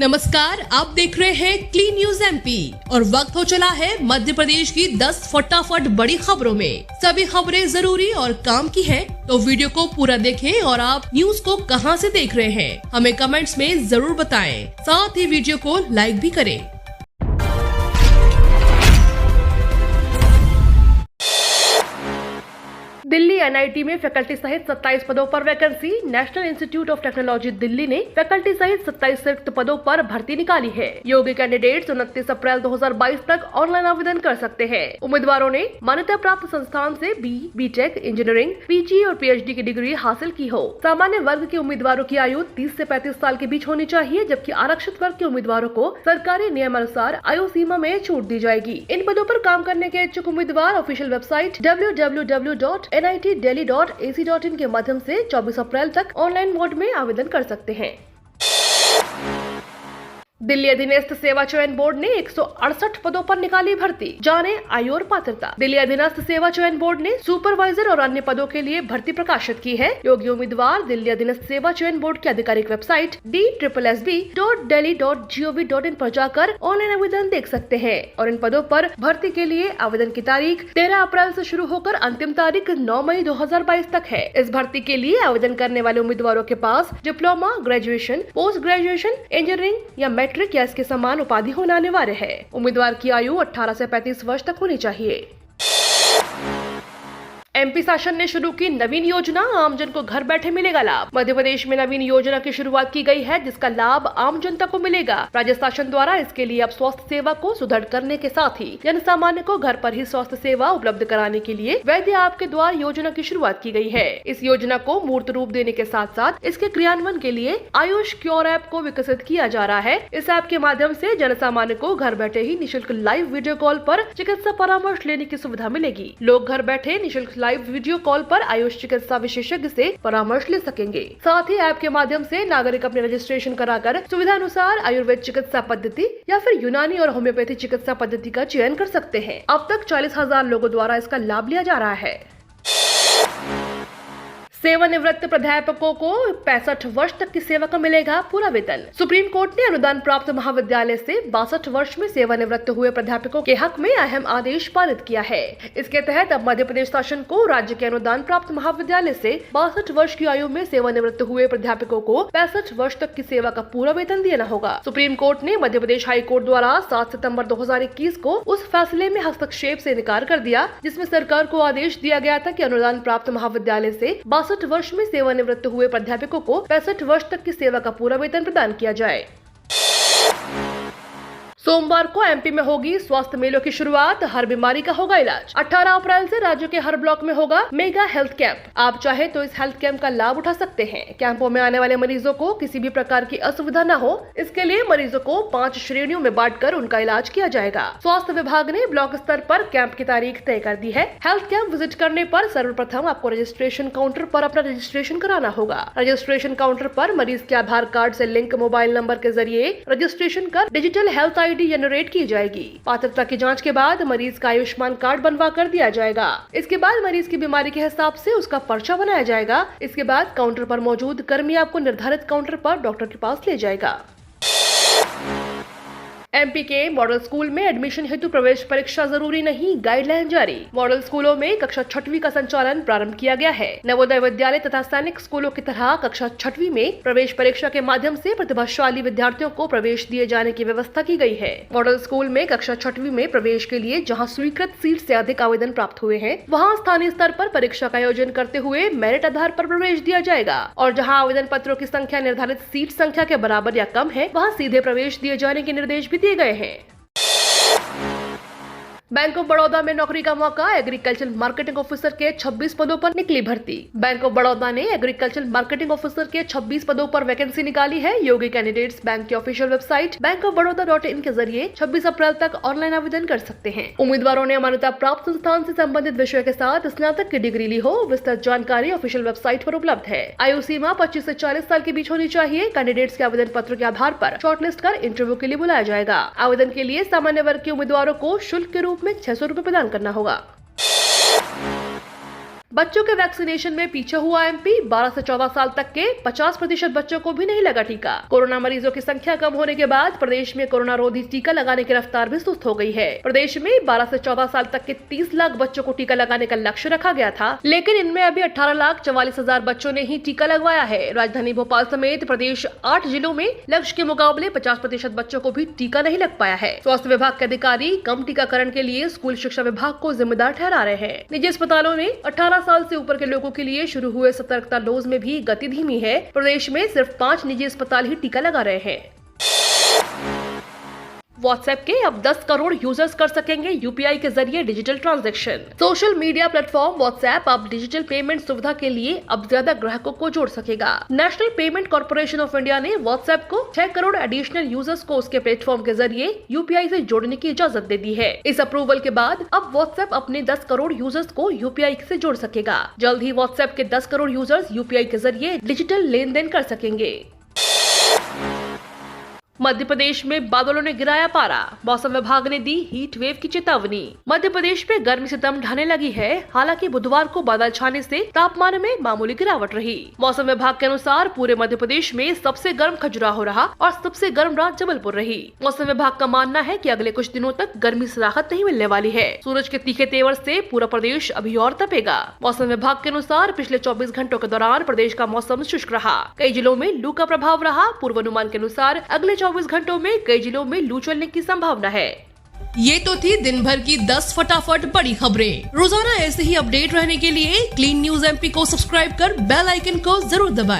नमस्कार, आप देख रहे हैं क्लीन न्यूज एमपी और वक्त हो चला है मध्य प्रदेश की 10 फटाफट बड़ी खबरों में। सभी खबरें जरूरी और काम की हैं, तो वीडियो को पूरा देखें और आप न्यूज को कहां से देख रहे हैं हमें कमेंट्स में जरूर बताएं। साथ ही वीडियो को लाइक भी करें। दिल्ली एनआईटी में फैकल्टी सहित 27 पदों पर vacancy. National institute of technology Delhi ने फैकल्टी सहित 27 रिक्त पदों पर भर्ती निकाली है। योग्य कैंडिडेट्स 29 अप्रैल 2022 तक ऑनलाइन आवेदन कर सकते हैं। उम्मीदवारों ने मान्यता प्राप्त संस्थान से बीटेक, इंजीनियरिंग, पीजी और पीएचडी की डिग्री हासिल की हो। सामान्य वर्ग के उम्मीदवारों की आयु 30 से 35 साल के बीच होनी चाहिए, जबकि आरक्षित वर्ग के उम्मीदवारों को सरकारी नियमानुसार आयु सीमा में छूट दी जाएगी। इन पदों पर काम करने के इच्छुक उम्मीदवार ऑफिशियल वेबसाइट www.nitdelhi.ac.in के माध्यम से 24 अप्रैल तक ऑनलाइन मोड में आवेदन कर सकते हैं। दिल्ली अधीनस्थ सेवा चयन बोर्ड ने 168 पदों पर निकाली भर्ती। जाने आयु और पात्रता। दिल्ली अधीनस्थ सेवा चयन बोर्ड ने सुपरवाइजर और अन्य पदों के लिए भर्ती प्रकाशित की है। योग्य उम्मीदवार दिल्ली अधीनस्थ सेवा चयन बोर्ड की आधिकारिक वेबसाइट DSSB.delhi.gov.in पर जाकर ऑनलाइन आवेदन देख सकते हैं और इन पदों पर भर्ती के लिए आवेदन की तारीख 13 अप्रैल से शुरू होकर अंतिम तारीख 9 मई 2022 तक है। इस भर्ती के लिए आवेदन करने वाले उम्मीदवारों के पास diploma, graduation, post graduation, engineering या मैट्रिक या इसके समान उपाधि होना अनिवार्य है। उम्मीदवार की आयु 18 से 35 वर्ष तक होनी चाहिए। एमपी शासन ने शुरू की नवीन योजना, आमजन को घर बैठे मिलेगा लाभ। मध्य प्रदेश में नवीन योजना की शुरुआत की गई है, जिसका लाभ आम जनता को मिलेगा। राज्य शासन द्वारा इसके लिए अब स्वास्थ्य सेवा को सुदृढ़ करने के साथ ही जन सामान्य को घर पर ही स्वास्थ्य सेवा उपलब्ध कराने के लिए वैद्य आपके द्वार योजना की शुरुआत की गई है। इस योजना को मूर्त रूप देने के साथ साथ इसके क्रियान्वयन के लिए आयुष क्योर ऐप को विकसित किया जा रहा है। इस ऐप के माध्यम से जन सामान्य को घर बैठे ही निःशुल्क लाइव वीडियो कॉल पर चिकित्सा परामर्श लेने की सुविधा मिलेगी। लोग घर बैठे निःशुल्क लाइव वीडियो कॉल पर आयुष चिकित्सा विशेषज्ञ से परामर्श ले सकेंगे। साथ ही ऐप के माध्यम से नागरिक अपने रजिस्ट्रेशन कराकर सुविधा अनुसार आयुर्वेद चिकित्सा पद्धति या फिर यूनानी और होम्योपैथी चिकित्सा पद्धति का चयन कर सकते हैं। अब तक 40,000 लोगों द्वारा इसका लाभ लिया जा रहा है। सेवानिवृत्त प्राध्यापकों को 65 वर्ष तक की सेवा का मिलेगा पूरा वेतन। सुप्रीम कोर्ट ने अनुदान प्राप्त महाविद्यालय से 62 वर्ष में सेवानिवृत्त हुए प्राध्यापकों के हक में अहम आदेश पारित किया है। इसके तहत अब मध्य प्रदेश शासन को राज्य के अनुदान प्राप्त महाविद्यालय से 62 वर्ष की आयु में सेवानिवृत्त हुए प्राध्यापकों को 65 वर्ष तक की सेवा का पूरा वेतन देना होगा। सुप्रीम कोर्ट ने मध्य प्रदेश हाई कोर्ट द्वारा 7 सितम्बर 2021 को उस फैसले में हस्तक्षेप से इनकार कर दिया, जिसमें सरकार को आदेश दिया गया था कि अनुदान प्राप्त महाविद्यालय से 62 वर्ष में सेवानिवृत्त हुए प्राध्यापकों को 65 वर्ष तक की सेवा का पूरा वेतन प्रदान किया जाए। सोमवार को एमपी में होगी स्वास्थ्य मेलों की शुरुआत, हर बीमारी का होगा इलाज। 18 अप्रैल से राज्य के हर ब्लॉक में होगा मेगा हेल्थ कैंप। आप चाहे तो इस हेल्थ कैंप का लाभ उठा सकते हैं। कैंपों में आने वाले मरीजों को किसी भी प्रकार की असुविधा न हो, इसके लिए मरीजों को 5 श्रेणियों में बांटकर उनका इलाज किया जाएगा। स्वास्थ्य विभाग ने ब्लॉक स्तर पर कैंप की तारीख तय कर दी है। हेल्थ कैंप विजिट करने पर सर्वप्रथम आपको रजिस्ट्रेशन काउंटर पर अपना रजिस्ट्रेशन कराना होगा। रजिस्ट्रेशन काउंटर पर मरीज के आधार कार्ड से लिंक मोबाइल नंबर के जरिए रजिस्ट्रेशन कर डिजिटल हेल्थ आईडी जनरेट की जाएगी। पात्रता की जांच के बाद मरीज का आयुष्मान कार्ड बनवा कर दिया जाएगा। इसके बाद मरीज की बीमारी के हिसाब से उसका पर्चा बनाया जाएगा। इसके बाद काउंटर पर मौजूद कर्मी आपको निर्धारित काउंटर पर डॉक्टर के पास ले जाएगा। एमपी के मॉडल स्कूल में एडमिशन हेतु प्रवेश परीक्षा जरूरी नहीं, गाइडलाइन जारी। मॉडल स्कूलों में कक्षा 6वीं का संचालन प्रारंभ किया गया है। नवोदय विद्यालय तथा सैनिक स्कूलों की तरह कक्षा 6वीं में प्रवेश परीक्षा के माध्यम से प्रतिभाशाली विद्यार्थियों को प्रवेश दिए जाने की व्यवस्था की गई है। मॉडल स्कूल में कक्षा 6वीं में प्रवेश के लिए जहाँ स्वीकृत सीट से अधिक आवेदन प्राप्त हुए हैं, वहाँ स्थानीय स्तर पर परीक्षा का आयोजन करते हुए मेरिट आधार पर प्रवेश दिया जाएगा और जहाँ आवेदन पत्रों की संख्या निर्धारित सीट संख्या के बराबर या कम है, वहाँ सीधे प्रवेश दिए जाने के निर्देश भी दिए गए हैं। बैंक ऑफ बड़ौदा में नौकरी का मौका, एग्रीकल्चर मार्केटिंग ऑफिसर के 26 पदों पर निकली भर्ती। बैंक ऑफ बड़ौदा ने एग्रीकल्चर मार्केटिंग ऑफिसर के 26 पदों पर वैकेंसी निकाली है। योग्य कैंडिडेट्स बैंक की ऑफिशियल वेबसाइट bankofbaroda.in के जरिए 26 अप्रैल तक ऑनलाइन आवेदन कर सकते हैं। उम्मीदवारों ने मान्यता प्राप्त संस्थान से संबंधित विषय के साथ स्नातक की डिग्री ली हो। विस्तृत जानकारी ऑफिशियल वेबसाइट पर उपलब्ध है। आयु सीमा 25 से 40 साल के बीच होनी चाहिए। कैंडिडेट्स के आवेदन पत्र के आधार पर शॉर्टलिस्ट कर इंटरव्यू के लिए बुलाया जाएगा। आवेदन के लिए सामान्य वर्ग के उम्मीदवारों को शुल्क के रूप में 600 रुपए प्रदान करना होगा। बच्चों के वैक्सीनेशन में पीछे हुआ एमपी। 12 से 14 साल तक के 50% बच्चों को भी नहीं लगा टीका। कोरोना मरीजों की संख्या कम होने के बाद प्रदेश में कोरोना रोधी टीका लगाने की रफ्तार भी सुस्त हो गई है। प्रदेश में 12 से 14 साल तक के 30 लाख बच्चों को टीका लगाने का लक्ष्य रखा गया था, लेकिन इनमें अभी 18,44,000 बच्चों ने ही टीका लगवाया है। राजधानी भोपाल समेत प्रदेश 8 जिलों में लक्ष्य के मुकाबले 50% बच्चों को भी टीका नहीं लग पाया है। स्वास्थ्य विभाग के अधिकारी कम टीकाकरण के लिए स्कूल शिक्षा विभाग को जिम्मेदार ठहरा रहे हैं। निजी अस्पतालों ने 18 साल से ऊपर के लोगों के लिए शुरू हुए सतर्कता डोज में भी गति धीमी है। प्रदेश में सिर्फ 5 निजी अस्पताल ही टीका लगा रहे हैं। व्हाट्सएप के अब 10 करोड़ यूजर्स कर सकेंगे यूपीआई के जरिए digital transaction. Social media platform WhatsApp अब डिजिटल पेमेंट सुविधा के लिए अब ज्यादा ग्राहकों को जोड़ सकेगा। National payment corporation of India ने व्हाट्सएप को 6 करोड़ एडिशनल यूजर्स को उसके प्लेटफॉर्म के जरिए यूपीआई से जोड़ने की इजाजत दे दी है। इस अप्रूवल के बाद अब व्हाट्सएप अपने 10 करोड़ यूजर्स को यूपीआई से जोड़ सकेगा। जल्द ही व्हाट्सएप के 10 करोड़ यूजर्स यूपीआई के जरिए डिजिटल लेन देन कर सकेंगे। मध्य प्रदेश में बादलों ने गिराया पारा। मौसम विभाग ने दी हीट वेव की चेतावनी। मध्य प्रदेश में गर्मी से दम ढाने लगी है। हालांकि बुधवार को बादल छाने से तापमान में मामूली गिरावट रही। मौसम विभाग के अनुसार पूरे मध्य प्रदेश में सबसे गर्म खजुराहो रहा और सबसे गर्म रात जबलपुर रही। मौसम विभाग का मानना है कि अगले कुछ दिनों तक गर्मी से राहत नहीं मिलने वाली है। सूरज के तीखे तेवर से पूरा प्रदेश अभी और तपेगा। मौसम विभाग के अनुसार पिछले 24 घंटों के दौरान प्रदेश का मौसम शुष्क रहा। कई जिलों में लू का प्रभाव रहा। पूर्वानुमान के अनुसार अगले 24 घंटों में कई जिलों में लू चलने की संभावना है। ये तो थी दिन भर की 10 फटाफट बड़ी खबरें। रोजाना ऐसे ही अपडेट रहने के लिए क्लीन न्यूज एमपी को सब्सक्राइब कर बेल आइकन को जरूर दबाएं।